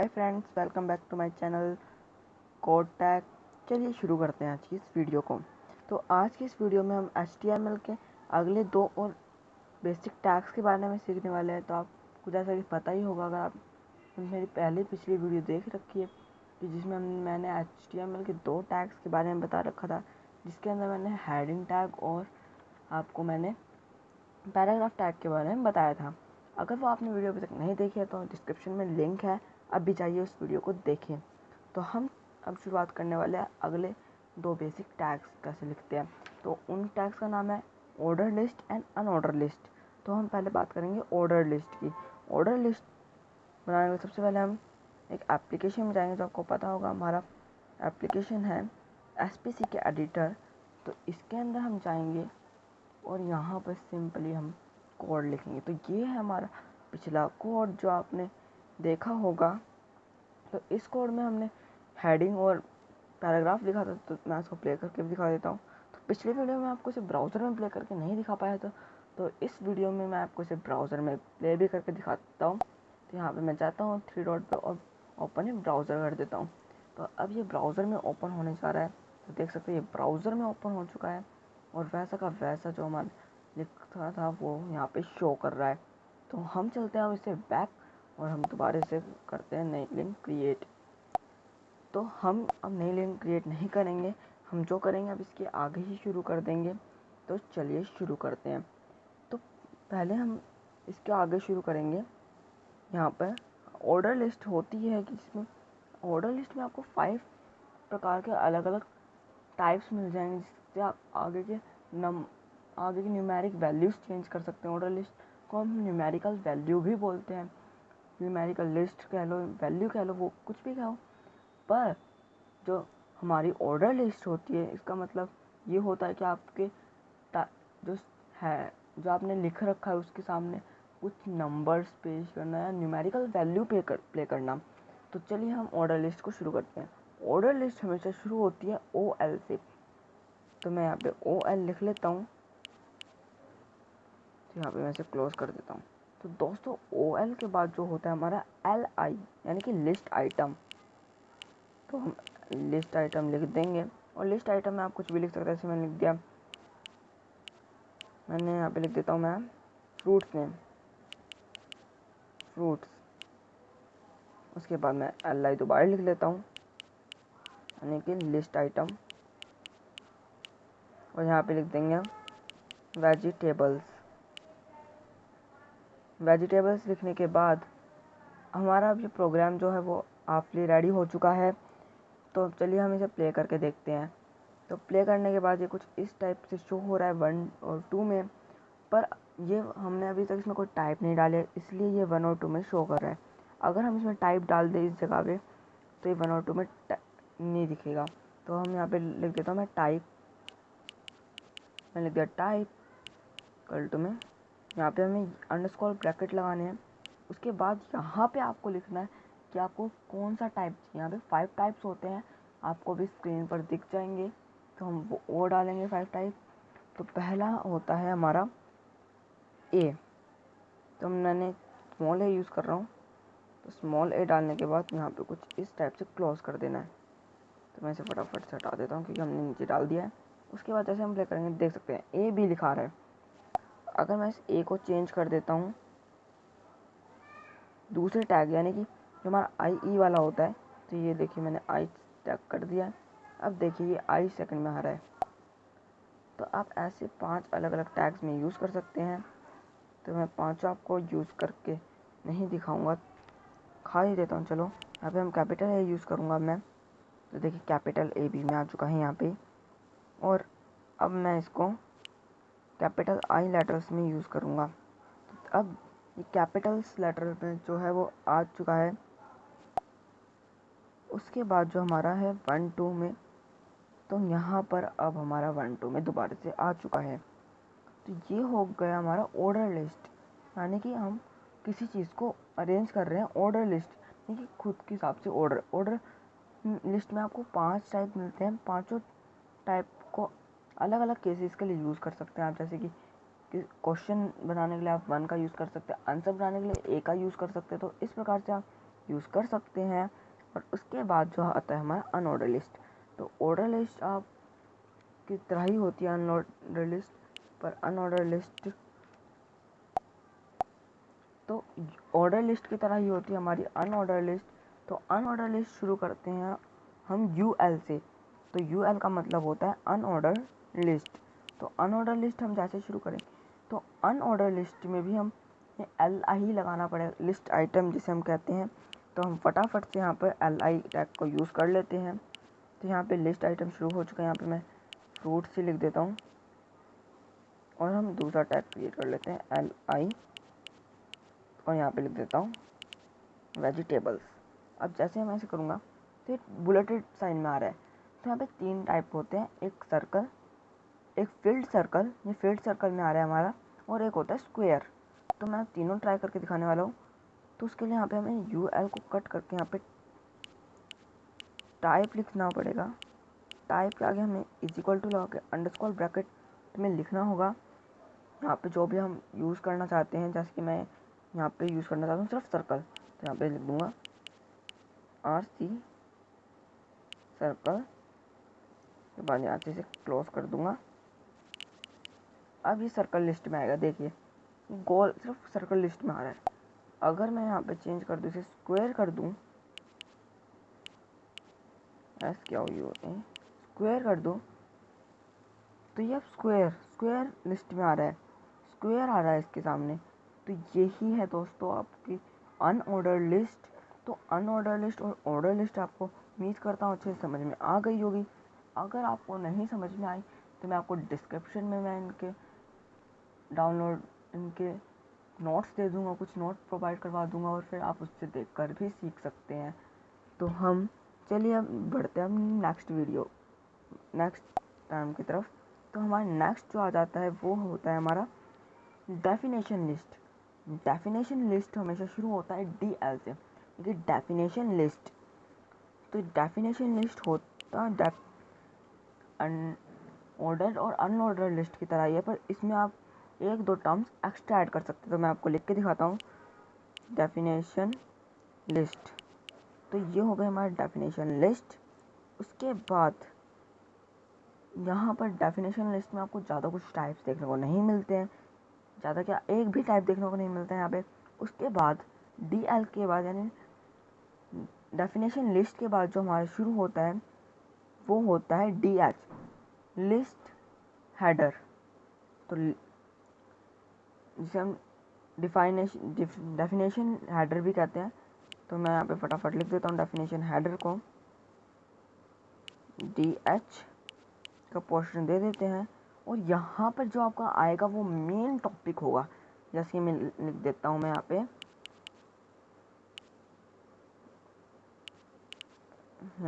Hi friends, welcome back to my channel Code Tag. चलिए शुरू करते हैं आज की इस वीडियो को। तो आज की इस वीडियो में हम HTML के अगले दो और बेसिक टैग्स के बारे में सीखने वाले हैं। तो आपको जैसा कि पता ही होगा, अगर आप मेरी पिछली वीडियो देख रखी है कि जिसमें मैंने HTML के दो टैग्स के बारे में बता रखा था, जिसके अंदर मैंने हेडिंग टैग और आपको मैंने पैराग्राफ टैग के बारे में बताया था। अगर वो आपने वीडियो अभी तक नहीं देखी है तो डिस्क्रिप्शन में लिंक है, अभी जाइए उस वीडियो को देखें। तो हम अब शुरुआत करने वाले हैं अगले दो बेसिक टैग्स कैसे लिखते हैं। तो उन टैग्स का नाम है order list and unordered list. तो हम पहले बात करेंगे ऑर्डर लिस्ट की। ऑर्डर लिस्ट बनाने के सबसे पहले हम एक एप्लीकेशन में जाएंगे। जो आपको पता होगा, हमारा एप्लीकेशन है SPC के एडिटर। तो इसके अंदर हम जाएंगे और यहाँ पर सिंपली हम कोड लिखेंगे। तो ये है हमारा पिछला कोड जो आपने देखा होगा। तो इस कोड में हमने हेडिंग और पैराग्राफ लिखा था, तो मैं इसको प्ले करके भी दिखा देता हूँ। तो पिछले वीडियो में आपको इसे ब्राउज़र में प्ले करके नहीं दिखा पाया था, तो इस वीडियो में मैं आपको इसे ब्राउज़र में प्ले भी करके दिखाता हूँ। तो यहाँ पे मैं जाता हूँ 3 डॉट पर और ओपन इन ब्राउज़र कर देता हूँ। तो अब ये ब्राउज़र में ओपन होने जा रहा है। तो देख सकते हैं ये ब्राउज़र में ओपन हो चुका है और वैसा का वैसा जो हमारा लिखा था वो यहाँ पे शो कर रहा है। तो हम चलते हैं अब इसे बैक और हम दोबारा से करते हैं नई लिंक क्रिएट। तो हम अब नई लिंक क्रिएट नहीं करेंगे, हम जो करेंगे अब इसके आगे ही शुरू कर देंगे। तो चलिए शुरू करते हैं। तो पहले हम इसके आगे शुरू करेंगे। यहाँ पर ऑर्डर लिस्ट होती है कि जिसमें ऑर्डर लिस्ट में आपको 5 प्रकार के अलग अलग टाइप्स मिल जाएंगे, जिससे आप आगे की न्यूमेरिक वैल्यूज़ चेंज कर सकते हैं। ऑर्डर लिस्ट को हम न्यूमेरिकल वैल्यू भी बोलते हैं, न्यूमेरिकल लिस्ट कह लो, वैल्यू कह लो, वो कुछ भी कहो। पर जो हमारी ऑर्डर लिस्ट होती है, इसका मतलब ये होता है कि आपके जो है जो आपने लिख रखा है उसके सामने कुछ नंबर्स पेश करना या न्यूमेरिकल वैल्यू प्ले करना। तो चलिए हम ऑर्डर लिस्ट को शुरू करते हैं। ऑर्डर लिस्ट हमेशा शुरू होती है OL से। तो मैं यहाँ पे OL लिख लेता हूँ। तो यहाँ पे मैं इसे क्लोज कर देता हूँ। तो दोस्तों OL के बाद जो होता है हमारा LI, यानी कि लिस्ट आइटम। तो हम लिस्ट आइटम लिख देंगे और लिस्ट आइटम में आप कुछ भी लिख सकते हैं। जैसे मैंने लिख दिया, मैंने यहाँ पे लिख देता हूँ मैं फ्रूट्स नेम, फ्रूट्स। उसके बाद मैं LI दोबारा लिख लेता हूँ, यानी कि लिस्ट आइटम। और यहाँ पे लिख देंगे वेजिटेबल्स। वेजिटेबल्स लिखने के बाद हमारा अब ये प्रोग्राम जो है वो आपके रेडी हो चुका है। तो चलिए हम इसे प्ले करके देखते हैं। तो प्ले करने के बाद ये कुछ इस टाइप से शो हो रहा है 1 और 2 में। पर ये हमने अभी तक इसमें कोई टाइप नहीं डाले, इसलिए ये 1 और 2 में शो कर रहा है। अगर हम इसमें टाइप डाल दें इस जगह पे तो ये 1 और 2 में नहीं दिखेगा। तो हम यहाँ पे लिख देता हूँ मैं टाइप। मैं लिख दिया टाइप कल टू में। यहाँ पे हमें अंडरस्कोर ब्रैकेट लगाने हैं। उसके बाद यहाँ पे आपको लिखना है कि आपको कौन सा टाइप चाहिए। यहाँ पे 5 टाइप्स होते हैं, आपको भी स्क्रीन पर दिख जाएंगे। तो हम वो डालेंगे 5 टाइप। तो पहला होता है हमारा A। तो मैंने स्मॉल A यूज़ कर रहा हूँ। तो स्मॉल A डालने के बाद यहाँ पे कुछ इस टाइप से क्लोज कर देना है। तो मैं इसे फटाफट से हटा देता हूँ क्योंकि हमने नीचे डाल दिया है। उसके बाद जैसे हम प्ले करेंगे देख सकते हैं AB लिखा रहा है। अगर मैं इस A को चेंज कर देता हूँ दूसरे टैग, यानी कि जो हमारा IE वाला होता है, तो ये देखिए मैंने I टैग कर दिया है। अब देखिए ये I सेकंड में आ रहा है। तो आप ऐसे 5 अलग अलग टैग्स में यूज़ कर सकते हैं। तो मैं 5 आपको यूज़ करके नहीं दिखाऊंगा, खा ही देता हूँ। चलो यहाँ पे हम कैपिटल A यूज़ करूँगा मैं। तो देखिए कैपिटल AB में आ चुका है यहाँ पे। और अब मैं इसको कैपिटल I लेटर्स में यूज़ करूँगा। तो अब ये कैपिटल्स लेटर में जो है वो आ चुका है। उसके बाद जो हमारा है 1 2 में, तो यहाँ पर अब हमारा 1 2 में दोबारा से आ चुका है। तो ये हो गया हमारा ऑर्डर लिस्ट, यानी कि हम किसी चीज़ को अरेंज कर रहे हैं ऑर्डर लिस्ट, यानी कि खुद के हिसाब से ऑर्डर लिस्ट में आपको 5 टाइप मिलते हैं। पाँचों टाइप को अलग अलग केसेस के लिए यूज़ कर सकते हैं आप। जैसे कि क्वेश्चन बनाने के लिए आप 1 का यूज़ कर सकते हैं, आंसर बनाने के लिए A का यूज़ कर सकते हैं। तो इस प्रकार से आप यूज़ कर सकते हैं। और उसके बाद जो आता है हमारा अनऑर्डर लिस्ट। तो ऑर्डर लिस्ट आप की तरह ही होती है अनऑर्डर लिस्ट, पर अनऑर्डर लिस्ट तो ऑर्डर लिस्ट की तरह ही होती है हमारी अनऑर्डर लिस्ट। तो अनऑर्डर लिस्ट शुरू करते हैं हम यूएल से। तो यूएल का मतलब होता है अनऑर्डर लिस्ट। तो अनऑर्डर लिस्ट हम जैसे शुरू करें तो अनऑर्डर लिस्ट में भी हम एल आई लगाना पड़ेगा, लिस्ट आइटम जिसे हम कहते हैं। तो हम फटाफट से यहाँ पर एल आई टैग को यूज़ कर लेते हैं। तो यहाँ पे लिस्ट आइटम शुरू हो चुका है, यहाँ पे मैं फ्रूट से लिख देता हूँ और हम दूसरा टैग क्रिएट कर लेते हैं एल आई और यहाँ पे लिख देता हूँ वेजिटेबल्स। अब जैसे मैं ऐसे करूँगा तो एक बुलेटेड साइन में आ रहा है। तो यहाँ पे 3 टाइप होते हैं, एक सर्कल, एक फील्ड सर्कल, ये फील्ड सर्कल में आ रहा है हमारा, और एक होता है स्क्वायर। तो मैं तीनों ट्राई करके दिखाने वाला हूँ। तो उसके लिए यहाँ पे हमें यू एल को कट करके यहाँ पे टाइप लिखना पड़ेगा। टाइप के आगे हमें इज इक्वल टू लगा के अंडरस्कोर ब्रैकेट में लिखना होगा यहाँ पे जो भी हम यूज़ करना चाहते हैं। जैसे कि मैं यहाँ पे यूज़ करना चाहता हूँ सिर्फ सर्कल, तो यहाँ पे लिख दूँगा RC सर्कल, के बाद यहाँ से इसे क्लोज कर दूँगा। अब ये सर्कल लिस्ट में आएगा, देखिए गोल सिर्फ सर्कल लिस्ट में आ रहा है। अगर मैं यहाँ पे चेंज कर दूँ, इसे स्क्वायर कर दूँ, स्क्वायर कर दूँ, तो ये अब स्क्वायर लिस्ट में आ रहा है, स्क्वायर आ रहा है इसके सामने। तो यही है दोस्तों आपकी अनऑर्डर लिस्ट। तो अनऑर्डर लिस्ट और ऑर्डर लिस्ट आपको उम्मीद करता हूँ अच्छे से समझ में आ गई होगी। अगर आपको नहीं समझ में आई तो मैं आपको डिस्क्रिप्शन में मैं इनके डाउनलोड इनके नोट्स दे दूँगा, कुछ नोट प्रोवाइड करवा दूँगा और फिर आप उससे देखकर भी सीख सकते हैं। तो हम चलिए अब बढ़ते हैं हम नेक्स्ट टाइम की तरफ। तो हमारा नेक्स्ट जो आ जाता है वो होता है हमारा डेफिनेशन लिस्ट। डेफिनेशन लिस्ट हमेशा शुरू होता है DL से, क्योंकि डेफिनेशन लिस्ट, तो डेफिनेशन लिस्ट होता ऑर्डर और अनऑर्डर लिस्ट की तरह ही है, पर इसमें आप 1-2 टर्म्स एक्स्ट्रा ऐड कर सकते हैं। तो मैं आपको लिख के दिखाता हूँ डेफिनेशन लिस्ट। तो ये हो गया हमारा डेफिनेशन लिस्ट। उसके बाद यहाँ पर डेफिनेशन लिस्ट में आपको ज़्यादा कुछ टाइप्स देखने को नहीं मिलते हैं, ज़्यादा क्या एक भी टाइप देखने को नहीं मिलता है यहाँ पे। उसके बाद DL के बाद यानी डेफिनेशन लिस्ट के बाद जो हमारा शुरू होता है वो होता है DH लिस्ट हेडर। तो जिसे हम डेफिनेशन हेडर भी कहते हैं। तो मैं यहाँ पे फटाफट लिख देता हूँ डेफिनेशन हेडर को DH का पोर्शन दे देते हैं। और यहाँ पर जो आपका आएगा वो मेन टॉपिक होगा। जैसे कि मैं लिख देता हूँ, मैं यहाँ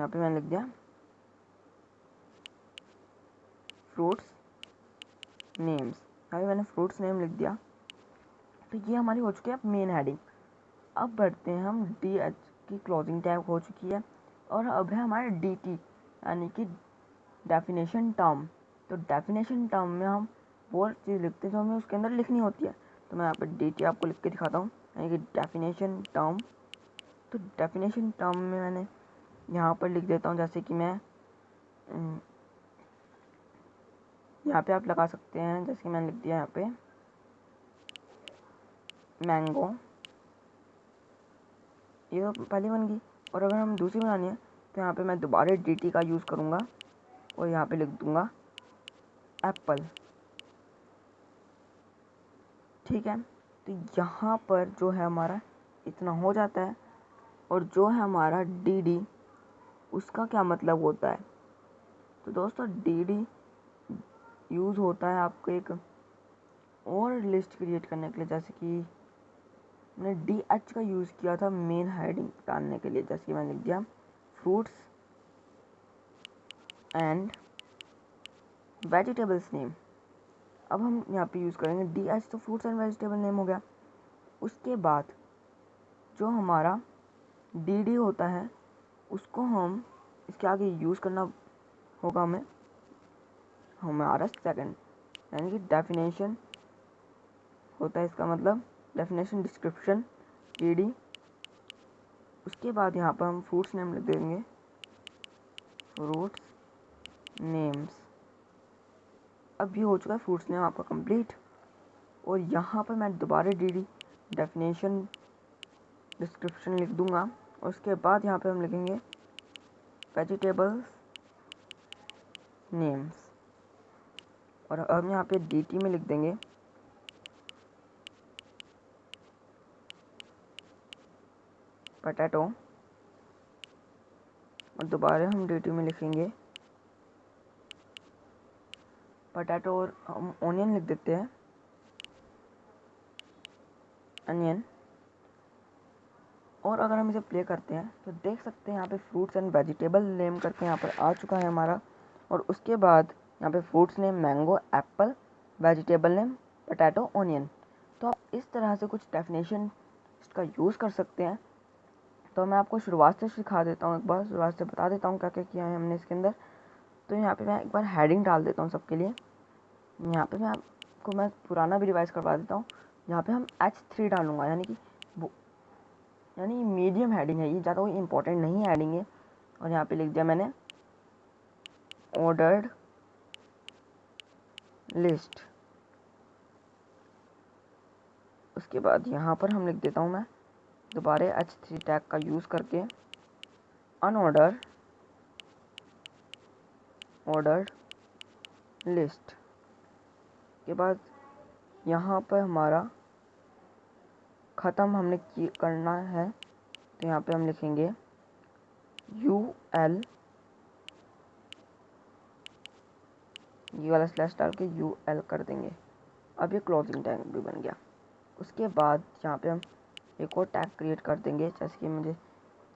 पे मैंने लिख दिया फ्रूट्स नेम्स। यहाँ पे मैंने फ्रूट्स नेम लिख दिया। तो ये हमारी हो चुकी है मेन हेडिंग। अब बढ़ते हैं हम DH की क्लोजिंग टैग हो चुकी है और अब है हमारा DT यानी कि डेफिनेशन टर्म। तो डेफिनेशन टर्म में हम वो चीज़ लिखते हैं जो हमें उसके अंदर लिखनी होती है। तो मैं यहाँ पर DT आपको लिख के दिखाता हूँ, यानी कि डेफिनेशन टर्म। तो डेफिनेशन टर्म में मैंने यहाँ पर लिख देता हूँ, जैसे कि मैं यहाँ पे आप लगा सकते हैं, जैसे कि मैंने लिख दिया यहाँ पे मैंगो, ये तो पहली बन गई। और अगर हम दूसरी बनानी है तो यहाँ पे मैं दोबारा DT का यूज़ करूँगा और यहाँ पे लिख दूँगा एप्पल। ठीक है, तो यहाँ पर जो है हमारा इतना हो जाता है। और जो है हमारा DD, उसका क्या मतलब होता है? तो दोस्तों DD यूज़ होता है आपको एक और लिस्ट क्रिएट करने के लिए, जैसे कि मैंने DH का यूज़ किया था मेन हेडिंग डालने के लिए। जैसे कि मैंने लिख दिया फ्रूट्स एंड वेजिटेबल्स नेम। अब हम यहाँ पे यूज़ करेंगे DH, तो फ्रूट्स एंड वेजिटेबल नेम हो गया। उसके बाद जो हमारा DD होता है उसको हम इसके आगे यूज़ करना होगा हमारा सेकंड, यानी कि डेफिनेशन होता है इसका मतलब डेफिनेशन डिस्क्रिप्शन DD उसके बाद यहाँ पर हम फ्रूट्स नेम लिख देंगे, फ्रूट्स नेम्स। अब ये हो चुका है फ्रूट्स नेम आपका कंप्लीट। और यहाँ पर मैं दोबारा डी डेफिनेशन डिस्क्रिप्शन लिख दूँगा। और उसके बाद यहाँ पे हम लिखेंगे वेजिटेबल्स नेम्स। और अब यहाँ पे dt में लिख देंगे पोटैटो। और दोबारा हम dt में लिखेंगे पोटैटो। और हम ऑनियन लिख देते हैं, अनियन। और अगर हम इसे प्ले करते हैं तो देख सकते हैं यहाँ पे फ्रूट्स एंड वेजिटेबल नेम करके यहाँ पर आ चुका है हमारा। और उसके बाद यहाँ पे fruits name mango, Apple, vegetable name potato, onion. तो आप इस तरह से कुछ डेफिनेशन का यूज़ कर सकते हैं। तो मैं आपको शुरुआत से सिखा देता हूँ, एक बार शुरुआत से बता देता हूँ क्या क्या किया है हमने इसके अंदर। तो यहाँ पे मैं एक बार हेडिंग डाल देता हूँ सबके लिए। यहाँ पे मैं पुराना भी रिवाइज करवा देता हूँ। यहाँ पे हम H3 डालूँगा, यानी मीडियम हेडिंग है, ये ज़्यादा कोई इंपॉर्टेंट नहीं हेडिंग है। और यहाँ पे लिख दिया मैंने ऑर्डर्ड लिस्ट। उसके बाद यहाँ पर हम लिख देता हूँ मैं दोबारा H3 टैग का यूज़ करके अनऑर्डर ऑर्डर्ड लिस्ट। के बाद यहाँ पर हमारा ख़त्म हमने करना है, तो यहाँ पे हम लिखेंगे UL, ये वाला स्लैश डाल के UL कर देंगे। अब ये क्लोजिंग टैग भी बन गया। उसके बाद यहाँ पे हम एक और टैग क्रिएट कर देंगे, जैसे कि मुझे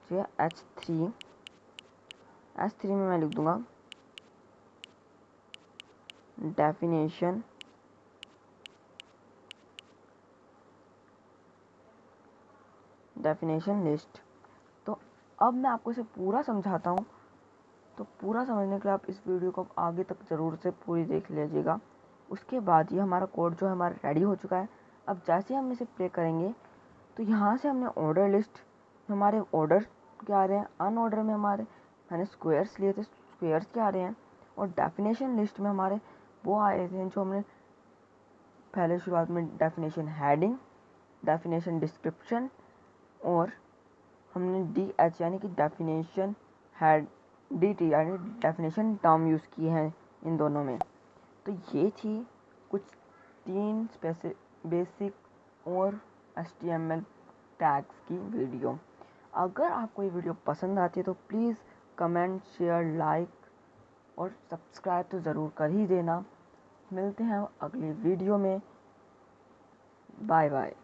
चाहिए H3 में मैं लिख दूँगा डेफिनेशन लिस्ट। तो अब मैं आपको इसे पूरा समझाता हूँ। तो पूरा समझने के लिए आप इस वीडियो को आगे तक ज़रूर से पूरी देख लीजिएगा। उसके बाद ये हमारा कोड जो है हमारा रेडी हो चुका है। अब जैसे हम इसे प्ले करेंगे तो यहाँ से हमने ऑर्डर लिस्ट, हमारे ऑर्डर क्या आ रहे हैं, अनऑर्डर में हमारे मैंने स्क्वायर्स लिए थे, स्क्वायर्स क्या आ रहे हैं। और डेफिनेशन लिस्ट में हमारे वो आए थे जो हमने पहले शुरुआत में डेफिनेशन हेडिंग, डेफिनेशन डिस्क्रिप्शन और हमने DH यानी कि डेफिनेशन हेड DT यानी डेफिनेशन टर्म यूज़ किए हैं इन दोनों में। तो ये थी कुछ 3 बेसिक और HTML टैग्स की वीडियो। अगर आपको ये वीडियो पसंद आती है तो प्लीज़ कमेंट, शेयर, लाइक और सब्सक्राइब तो ज़रूर कर ही देना। मिलते हैं अगली वीडियो में। Bye bye.